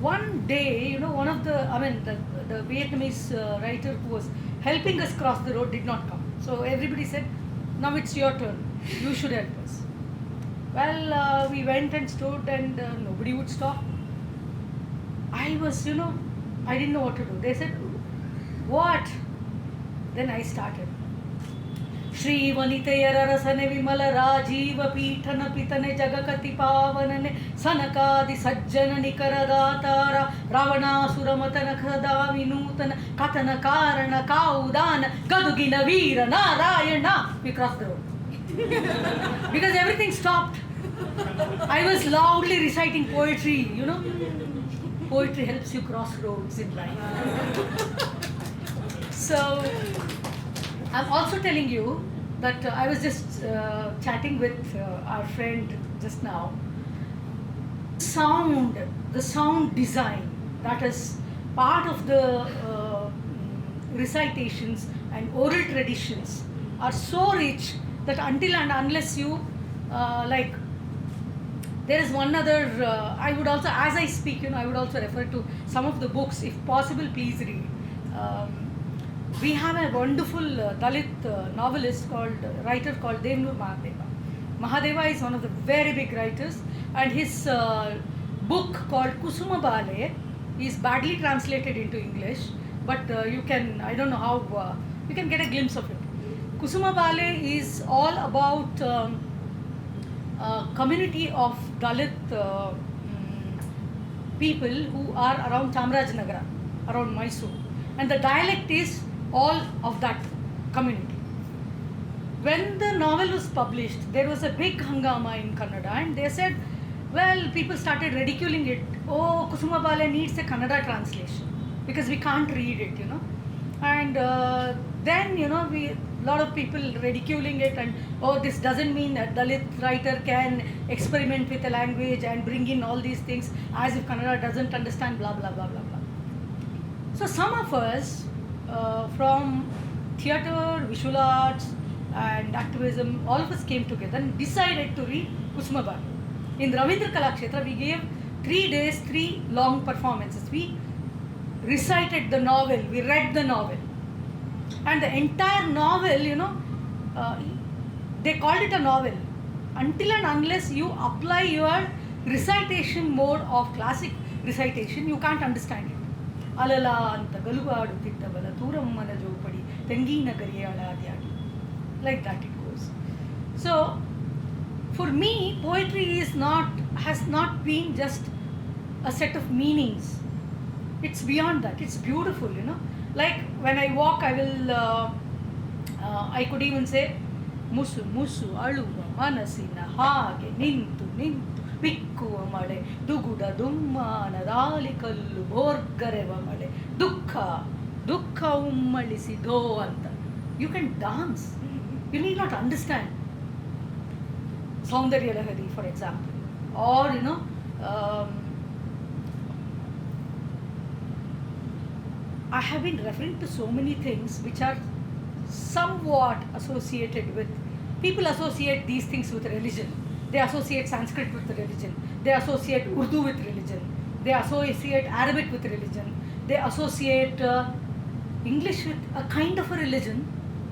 one day, one of the Vietnamese writer who was helping us cross the road did not come. So everybody said, now it's your turn. You should help us. Well, we went and stood and nobody would stop. I was, I didn't know what to do. They said, what? Then I started. Shri वनितयर रसने विमल राजीव पीठन पितने जगकति पावनने सनकादि सज्जन निकर दातार रावणासुर मतन खदा विनूतन कथन कारण काउदान गदुगिन Veer Narayan. We crossed the road because everything stopped. I was loudly reciting poetry. Poetry helps you cross roads in life. So I'm also telling you that I was just chatting with our friend just now. The sound design that is part of the recitations and oral traditions are so rich that until and unless you there is one other, I would also, as I speak, I would also refer to some of the books. If possible, please read. We have a wonderful Dalit novelist writer called Devnur Mahadeva. Mahadeva is one of the very big writers, and his book called Kusuma Bale is badly translated into English, but you can, I don't know how, you can get a glimpse of it. Kusuma Bale is all about community of Dalit people who are around Chamarajanagar, around Mysore, and the dialect is all of that community. When the novel was published, there was a big hangama in Kannada, and they said, well, people started ridiculing it. Oh, Kusuma Bale needs a Kannada translation because we can't read it, And then, a lot of people ridiculing it, and oh, this doesn't mean that Dalit writer can experiment with a language and bring in all these things as if Kannada doesn't understand, blah, blah, blah, blah, blah. So some of us from theatre, visual arts and activism, all of us came together and decided to read Kusuma Bale. In Ravindra Kalakshetra, we gave 3 days, 3 long performances. We recited the novel, we read the novel. And the entire novel, they called it a novel. Until and unless you apply your recitation mode of classic recitation, you can't understand it. Alala anta galuvaduttittabala thoorammana jopadi tengina gariyaladyagi. Like that it goes. So for me, poetry has not been just a set of meanings. It's beyond that. It's beautiful, Like when I walk, I could even say, Musu musu aluva manasina hage nintu ಬಿಕ್ಕುವ ಮಳೆ ದುಗುಡ ದುಮ್ಮಾನದಾಲಿ ಕಲ್ಲು ಬೋರ್ಗರೆವ ಮಳೆ ದುಃಖ ಉಮ್ಮಳಿಸಿದೋ ಅಂತ. You can dance. You need not understand. Saundarya Lahari, for example. Or, I have been referring to so many things which are somewhat associated with, people associate these things with religion. They associate Sanskrit with religion. They associate Urdu with religion. They associate Arabic with religion. They associate English with a kind of a religion.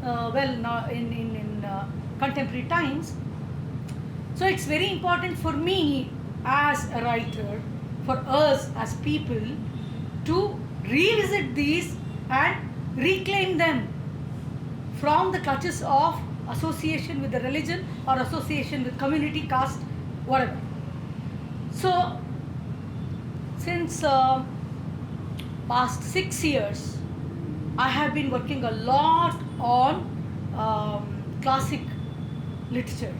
Now in contemporary times. So it's very important for me as a writer, for us as people, to revisit these and reclaim them from the clutches of association with the religion or association with community, caste, whatever. So since past 6 years, I have been working a lot on classic literature.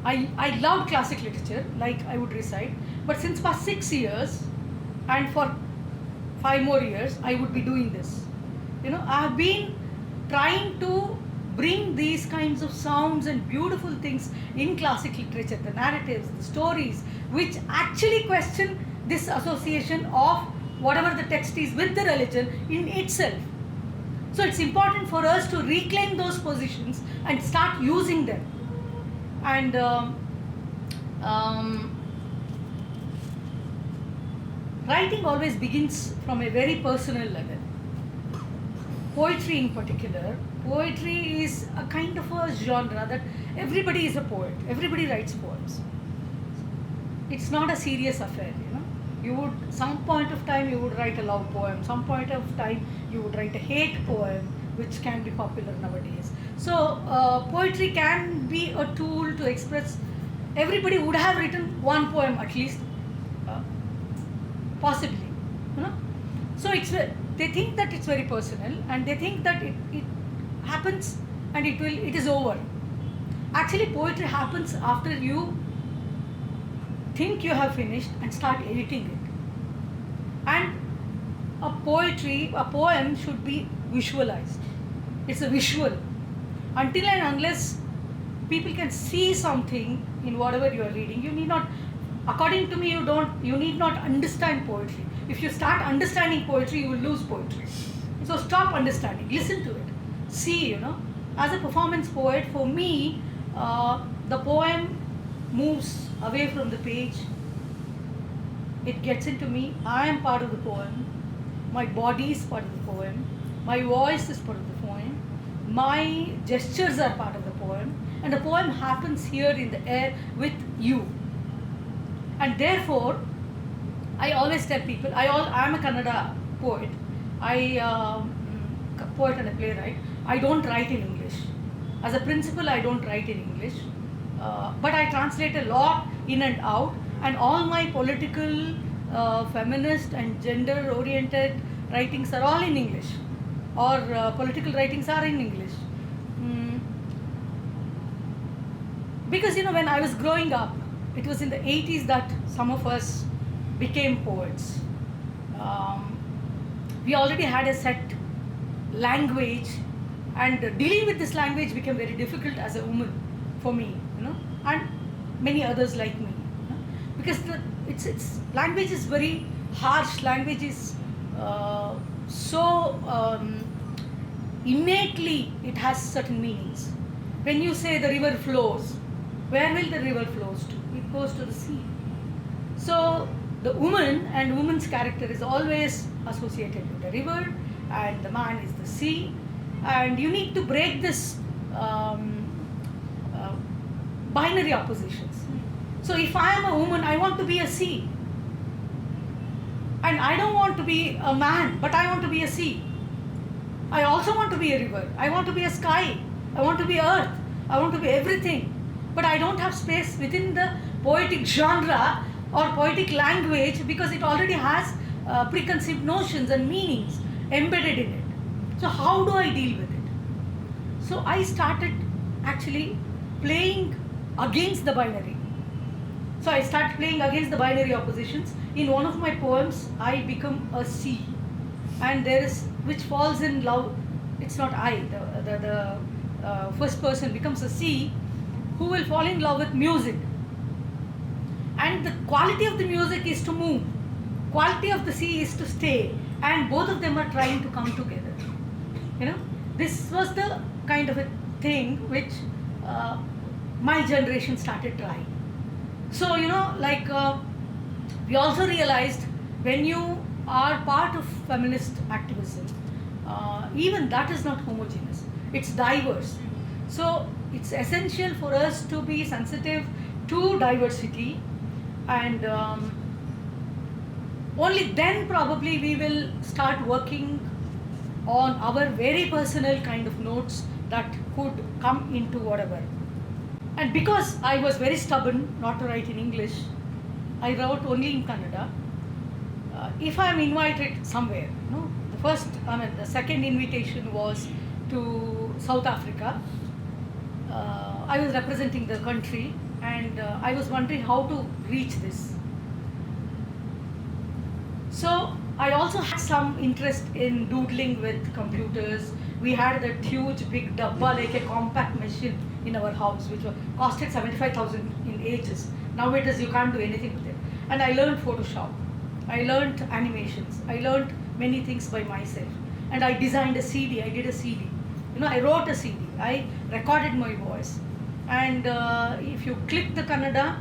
I love classic literature, like I would recite, but since past 6 years and for 5 more years, I would be doing this. I have been trying to bring these kinds of sounds and beautiful things in classic literature, the narratives, the stories, which actually question this association of whatever the text is with the religion in itself. So it's important for us to reclaim those positions and start using them. And writing always begins from a very personal level. Poetry in particular, poetry is a kind of a genre that everybody is a poet, everybody writes poems. It's not a serious affair, you know. You would, some point of time you would write a love poem, some point of time you would write a hate poem, which can be popular nowadays. So poetry can be a tool to express. Everybody would have written one poem at least, uh, possibly, you know. So they think that it's very personal, and they think that it happens and it is over. Actually, poetry happens after you think you have finished and start editing it. And a poem should be visualized. It's a visual. Until and unless people can see something in whatever you are reading, you need not, according to me, you need not understand poetry. If you start understanding poetry, you will lose poetry. So stop understanding, listen to it, see, you know. As a performance poet, for me, the poem moves away from the page. It gets into me. I am part of the poem. My body is part of the poem. My voice is part of the poem. My gestures are part of the poem. And the poem happens here in the air with you. And therefore, I always tell people, I am a Kannada poet. Poet and a playwright. I don't write in English. As a principle, I don't write in English. But I translate a lot in and out, and all my political, feminist and gender-oriented writings are all in English, or political writings are in English. Because, you know, when I was growing up, it was in the 80s that some of us became poets. We already had a set language, and dealing with this language became very difficult as a woman for me, you know, and many others like me, you know, because its language is very harsh. Language is innately it has certain meanings. When you say the river flows, where will the river flows to? It goes to the sea. So the woman and woman's character is always associated with the river, and the man is the sea, and you need to break this binary oppositions. So if I am a woman, I want to be a sea, and I don't want to be a man, but I want to be a sea. I also want to be a river. I want to be a sky. I want to be earth. I want to be everything. But I don't have space within the poetic genre or poetic language, because it already has preconceived notions and meanings embedded in it. So how do I deal with it? So I started actually playing against the binary. So I started playing against the binary oppositions. In one of my poems, I become a sea, and there is, which falls in love. It's not I. The first person becomes a sea who will fall in love with music. And the quality of the music is to move. Quality of the sea is to stay. And both of them are trying to come together. You know, this was the kind of a thing which my generation started trying. So, you know, like we also realized, when you are part of feminist activism, even that is not homogeneous. It's diverse. So it's essential for us to be sensitive to diversity, and only then probably we will start working on our very personal kind of notes that could come into whatever. And because I was very stubborn not to write in English, I wrote only in Kannada. If I am invited somewhere, you know, the second invitation was to South Africa. I was representing the country, and I was wondering how to reach this. So I also had some interest in doodling with computers. We had that huge big dabba, like a compact machine in our house, which costed 75,000 in ages. Nowadays you can't do anything with it. And I learned Photoshop. I learned animations. I learned many things by myself. And I designed a CD. I did a CD. You know, I wrote a CD. I recorded my voice. And if you click the Kannada,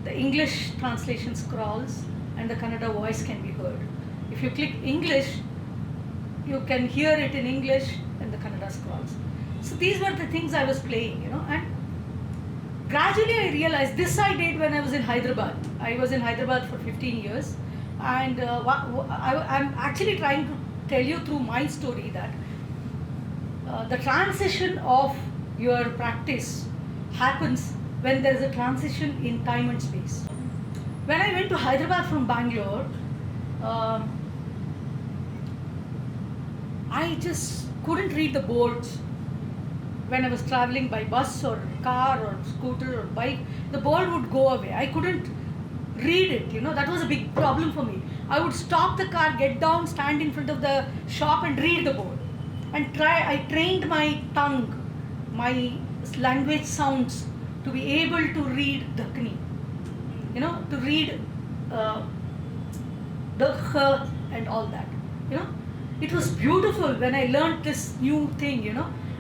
the English translation scrolls and the Kannada voice can be heard. If you click English, you can hear it in English and the Kannada scrolls. So these were the things I was playing, and gradually I realized this I did when I was in Hyderabad. I was in Hyderabad for 15 years, and I'm actually trying to tell you through my story that the transition of your practice happens when there is a transition in time and space. When I went to Hyderabad from Bangalore, I just couldn't read the boards. When I was traveling by bus or car or scooter or bike, the board would go away. I couldn't read it, that was a big problem for me. I would stop the car, get down, stand in front of the shop and read the board. And I trained my tongue, my language sounds to be able to read Dakkini, to read the h and all that, It was beautiful when I learned this new thing,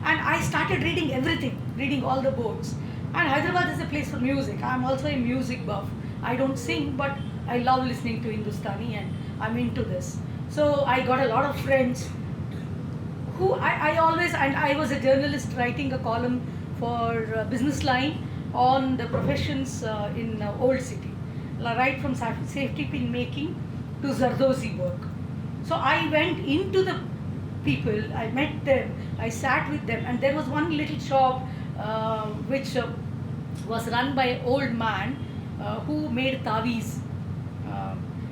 and I started reading everything, reading all the boards. And Hyderabad is a place for music. I'm also a music buff. I don't sing, but I love listening to Hindustani and I'm into this. So I got a lot of friends who I always, and I was a journalist writing a column for Business Line on the professions in Old City, right from safety pin making to Zardozi work. So I went into the people, I met them, I sat with them, and there was one little shop which was run by an old man who made taweez.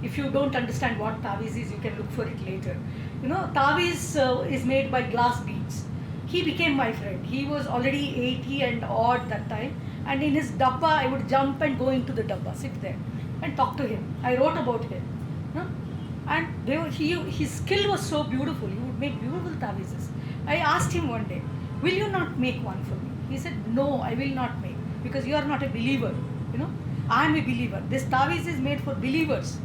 If you don't understand what taweez is, you can look for it later. Taweez is made by glass beads. He became my friend. He was already 80 and odd that time, and in his dabba, I would jump and go into the dabba, sit there, and talk to him. I wrote about him. And his skill was so beautiful. He would make beautiful taweezes. I asked him one day, will you not make one for me? He said, no, I will not make, because you are not a believer. I am a believer. This taweez is made for believers.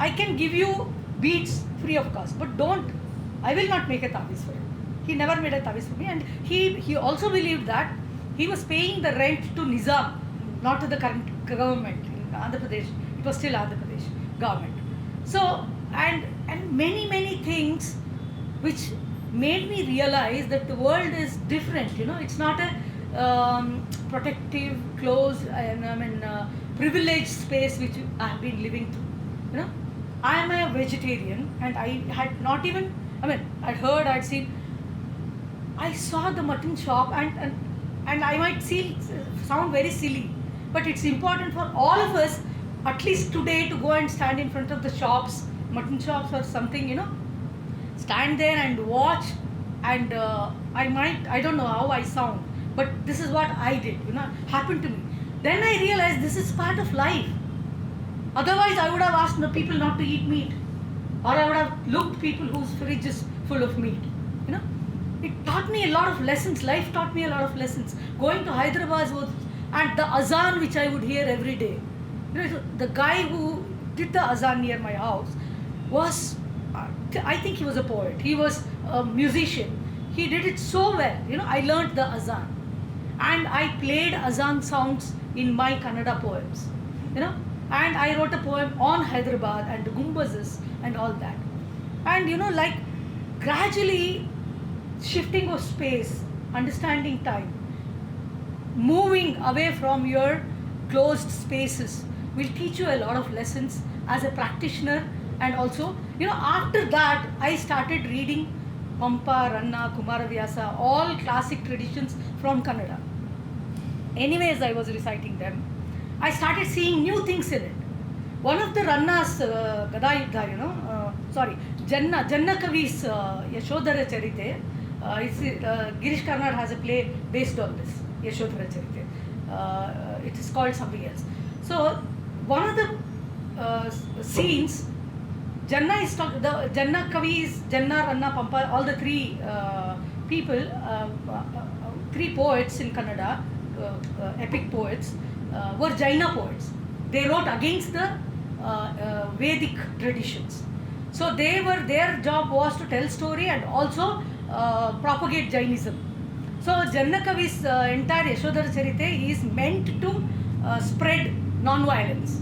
I can give you beads free of cost, but I will not make a taweez for you. He never made a taweez for me, and he also believed that he was paying the rent to Nizam, not to the current government in Andhra Pradesh. It was still Andhra Pradesh government. So, and many things which made me realize that the world is different. It's not a protective, closed, privileged space which I have been living through. I am a vegetarian, and I had not even, I'd heard, I'd seen, I saw the mutton shop, and I might sound very silly, but it's important for all of us, at least today, to go and stand in front of the shops, mutton shops or something, stand there and watch, and I don't know how I sound, but this is what I did, happened to me. Then I realized this is part of life. Otherwise, I would have asked the people not to eat meat, or I would have looked people whose fridge is full of meat. It taught me a lot of lessons. Life taught me a lot of lessons. Going to Hyderabad was, and the azan which I would hear every day. The guy who did the azan near my house was, I think he was a poet. He was a musician. He did it so well. I learned the azan, and I played azan songs in my Kannada poems. And I wrote a poem on Hyderabad and the Gumbazes and all that. And like gradually shifting of space, understanding time, moving away from your closed spaces will teach you a lot of lessons as a practitioner. And also, after that, I started reading Pampa, Ranna, Kumaravyasa, all classic traditions from Kannada. Anyways, I was reciting them. I started seeing new things in it. One of the Rannas, Gadayuddha, Janna Kavi's Yashodhara Charite, Girish Karnad has a play based on this, Yashodhara Charite. It is called something else. So, one of the scenes, Janna is talking, Janna Kavis, Janna, Ranna, Pampa, all the three people, three poets in Kannada, epic poets, were Jaina poets. They wrote against the Vedic traditions. So their job was to tell story and also propagate Jainism. So Janna Kavi's entire Yashodhara Charite is meant to spread non-violence.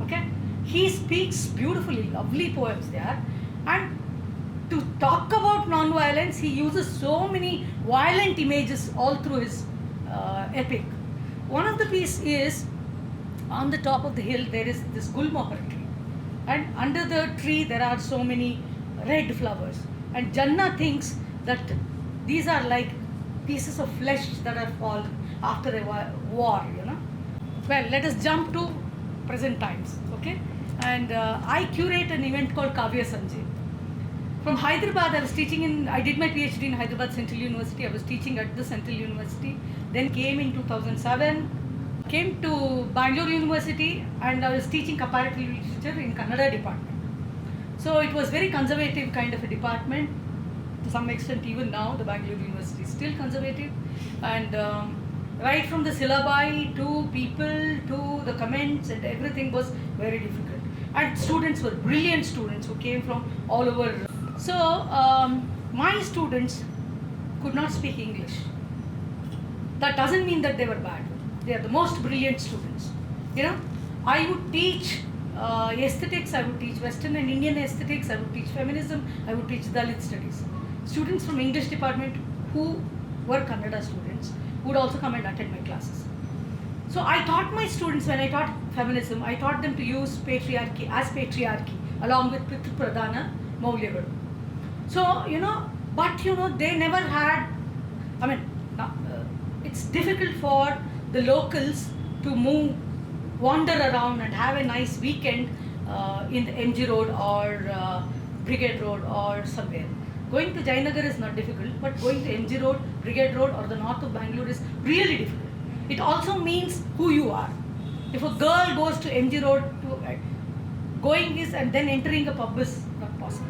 Okay, he speaks beautifully, lovely poems there, and to talk about non-violence, he uses so many violent images all through his epic. One of the piece is on the top of the hill there is this gulmohar tree, and under the tree there are so many red flowers, and Janna thinks that these are like pieces of flesh that have fallen after a war, you know. Well, let us jump to present times, okay? And I curate an event called Kavya Sanjay. From Hyderabad, I did my PhD in Hyderabad Central University. I was teaching at the Central University. Then came in 2007, came to Bangalore University, and I was teaching comparative literature in Kannada department. So it was very conservative kind of a department. To some extent, even now, the Bangalore University is still conservative. And right from the syllabi to people to the comments and everything was very difficult. And students were brilliant students who came from all over. So my students could not speak English. That doesn't mean that they were bad. They are the most brilliant students. You know, I would teach aesthetics, I would teach Western and Indian aesthetics, I would teach feminism, I would teach Dalit studies. Students from English department who were Kannada students would also come and attend my classes. So I taught my students, when I taught feminism, I taught them to use patriarchy as patriarchy along with Pitru Pradhana Maulyavalu. So, you know, but you know, they never had, I mean, it's difficult for the locals to move, wander around and have a nice weekend in the MG Road or Brigade Road or somewhere. Going to Jayanagar is not difficult, but going to MG Road, Brigade Road or the north of Bangalore is really difficult. It also means who you are. If a girl goes to MG Road, going is and then entering a pub is not possible.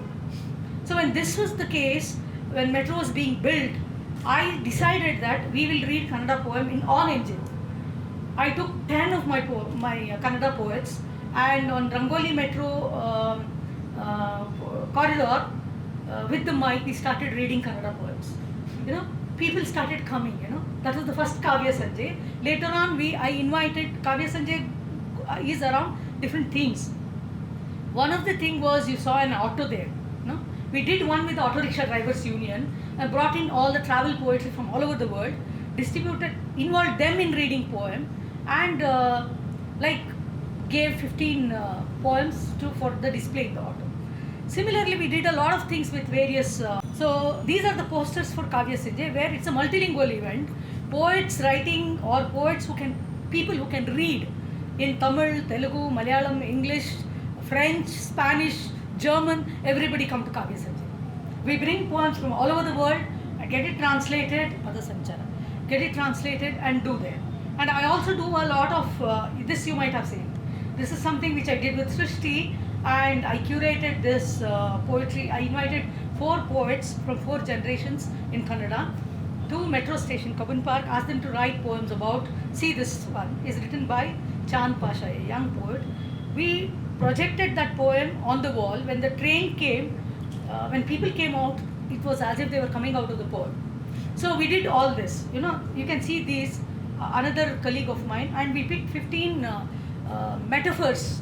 So when this was the case, when metro was being built, I decided that we will read Kannada poem on MG Road. I took 10 of my Kannada poets, and on Rangoli metro corridor, with the mic, we started reading Kannada poems. You know, people started coming, you know. That was the first Kavya Sanjay. Later on, I invited, Kavya Sanjay is around different themes. One of the thing was, you saw an auto there, you know. We did one with the Auto Rickshaw Drivers Union and brought in all the travel poetry from all over the world, distributed, involved them in reading poem, and like gave 15 poems for the display in the auto. Similarly, we did a lot of things with various. So these are the posters for Kavya Sanjay, where it's a multilingual event. Poets writing or people who can read in Tamil, Telugu, Malayalam, English, French, Spanish, German. Everybody come to Kavya Sanjay. We bring poems from all over the world, get it translated, get it translated and do there. And I also do a lot of this. You might have seen. This is something which I did with Srishti. And I curated this poetry. I invited 4 poets from 4 generations in Kannada to metro station, Kabun Park, asked them to write poems about, see, this one is written by Chand Pasha, a young poet. We projected that poem on the wall. When the train came, when people came out, it was as if they were coming out of the poem. So we did all this. You know, you can see these, another colleague of mine, and we picked 15 metaphors,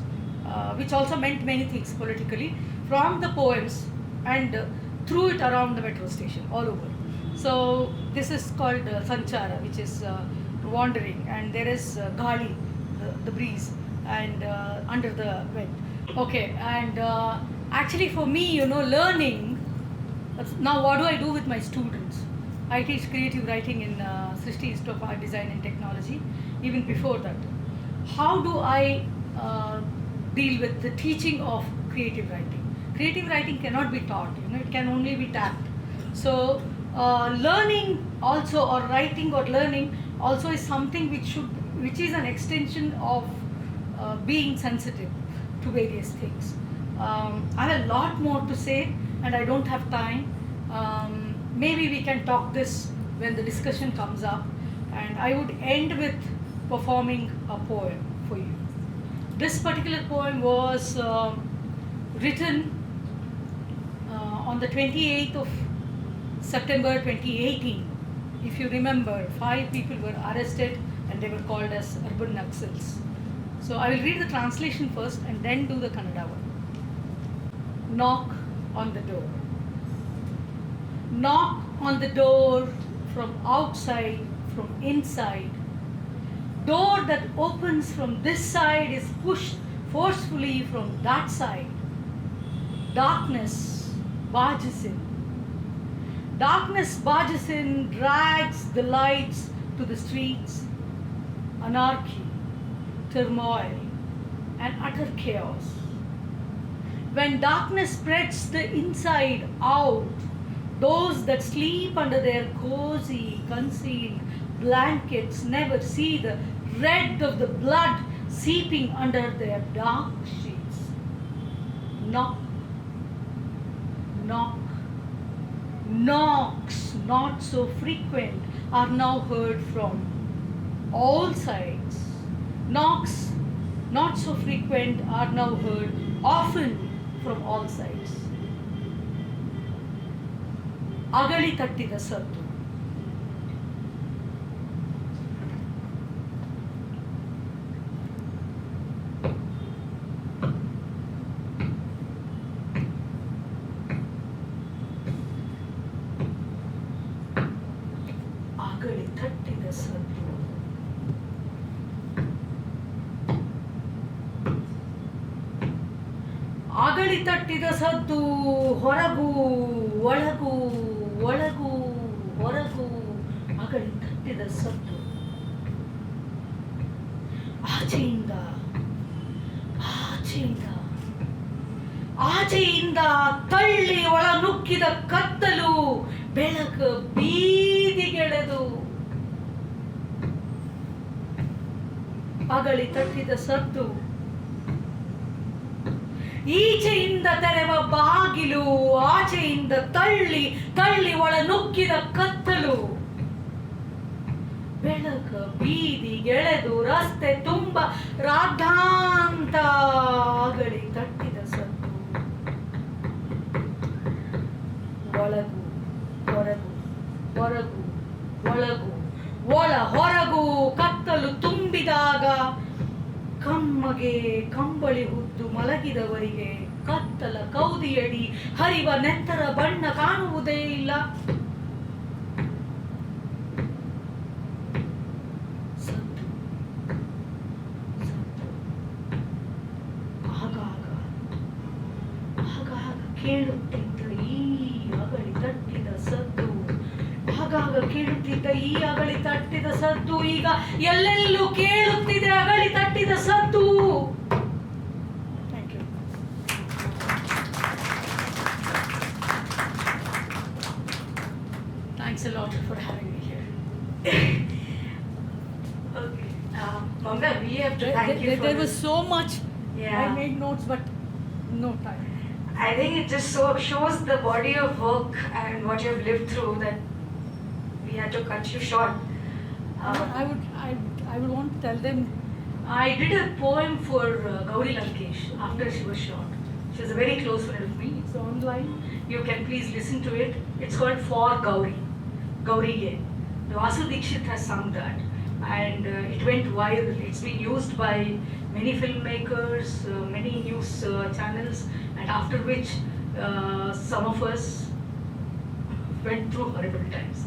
which also meant many things politically, from the poems, and threw it around the metro station all over. So this is called Sanchara, which is wandering, and there is Gali, the breeze, and under the wind. Okay, and actually for me, you know, learning, now what do I do with my students? I teach creative writing in Srishti Institute of Art, Design and Technology. Even before that, how do I deal with the teaching of creative writing? Creative writing cannot be taught, you know, it can only be tapped. So learning also, or writing or learning also, is something which is an extension of being sensitive to various things. I have a lot more to say and I don't have time. Maybe we can talk this when the discussion comes up, and I would end with performing a poem for you. This particular poem was written on the 28th of September 2018. If you remember, 5 people were arrested and they were called as urban Naxals. So I will read the translation first and then do the Kannada one. Knock on the door. Knock on the door from outside, from inside. Door that opens from this side is pushed forcefully from that side. Darkness barges in. Darkness barges in, drags the lights to the streets. Anarchy, turmoil, and utter chaos. When darkness spreads the inside out, those that sleep under their cozy, concealed blankets never see the red of the blood seeping under their dark sheets. Knock, knock, knocks, not so frequent, are now heard from all sides. Knocks, not so frequent, are now heard often from all sides. ಅಗಳಿ ತಟ್ಟಿದ ಸದ್ದು. ಅಗಳಿ ತಟ್ಟಿದ ಸದ್ದು. ಅಗಳಿ ತಟ್ಟಿದ ಸದ್ದು, ಹೊರಗೂ ಒಳಗೂ ಒಳಗೂ ಹೊರಗೂ ಅಗಳಿ ತಟ್ಟಿದ ಸದ್ದು. ಆಚೆಯಿಂದ ಆಚೆಯಿಂದ ಆಚೆಯಿಂದ ತಳ್ಳಿ ಒಳ ನುಗ್ಗಿದ ಕತ್ತಲು ಬೆಳಕು ಬೀದಿಗೆಳೆದು. ಅಗಳಿ ತಟ್ಟಿದ ಸದ್ದು. ಈಚೆಯಿಂದ ತೆರೆವ ಬಾಗಿಲು, ಆಚೆಯಿಂದ ತಳ್ಳಿ ತಳ್ಳಿ ಒಳ ನುಗ್ಗಿದ ಕತ್ತಲು ಬೆಳಕ ಬೀದಿಗೆಳೆದು ರಸ್ತೆ ತುಂಬ ರಾಧಾಂತ. ಅಗಳಿ ತಟ್ಟಿದ ಸದ್ದು. ಒಳಗು ಹೊರಗು ಹೊರಗು ಒಳಗು ಒಳ ಹೊರಗು ಕತ್ತಲು ತುಂಬಿದಾಗ ಕಮ್ಮಗೆ ಕಂಬಳಿ ಹುದ್ದು ಮಲಗಿದವರಿಗೆ ಕತ್ತಲ ಕೌದಿಯಡಿ ಹರಿವ ನೆತ್ತರ ಬಣ್ಣ ಕಾಣುವುದೇ ಇಲ್ಲ. ಸದ್ದು ಸದ್ದು. ಆಗಾಗ ಆಗಾಗ ಕೇಳುತ್ತಿದ್ದ ಈ ಅಗಳಿ ತಟ್ಟಿದ ಸದ್ದು. ಆಗಾಗ ಕೇಳುತ್ತಿದ್ದ ಈ ಅಗಳಿ ತಟ್ಟಿದ ಸದ್ದು ಈಗ ಎಲ್ಲೆಲ್ಲೂ ಕೇಳುತ್ತಿದೆ ಅಗಳಿ ತಟ್ಟಿದ ಸದ್ದು. Thank you. Thanks a lot for having me here. Okay. Mamta, we have to thank you for There was this. so much. Yeah. I made notes but no time. I think it just shows the body of work and what you have lived through that we had to cut you short. I would want to tell them I did a poem for Gauri Lankesh after she was shot. She was a very close friend of me. It's online. You can please listen to it. It's called For Gauri. Gauri Ge. Vasu Dikshit has sung that and it went viral. It's been used by many filmmakers, many news channels, and after which some of us went through horrible times.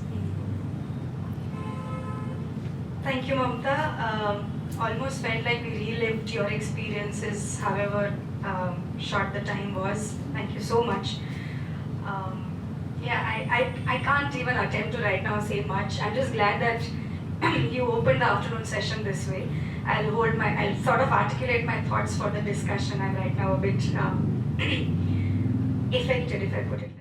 Thank you, Mamta. Almost felt like we relived your experiences, however short the time was. Thank you so much. I can't even attempt to right now say much. I'm just glad that you opened the afternoon session this way. I'll sort of articulate my thoughts for the discussion. I'm right now a bit affected, if I put it.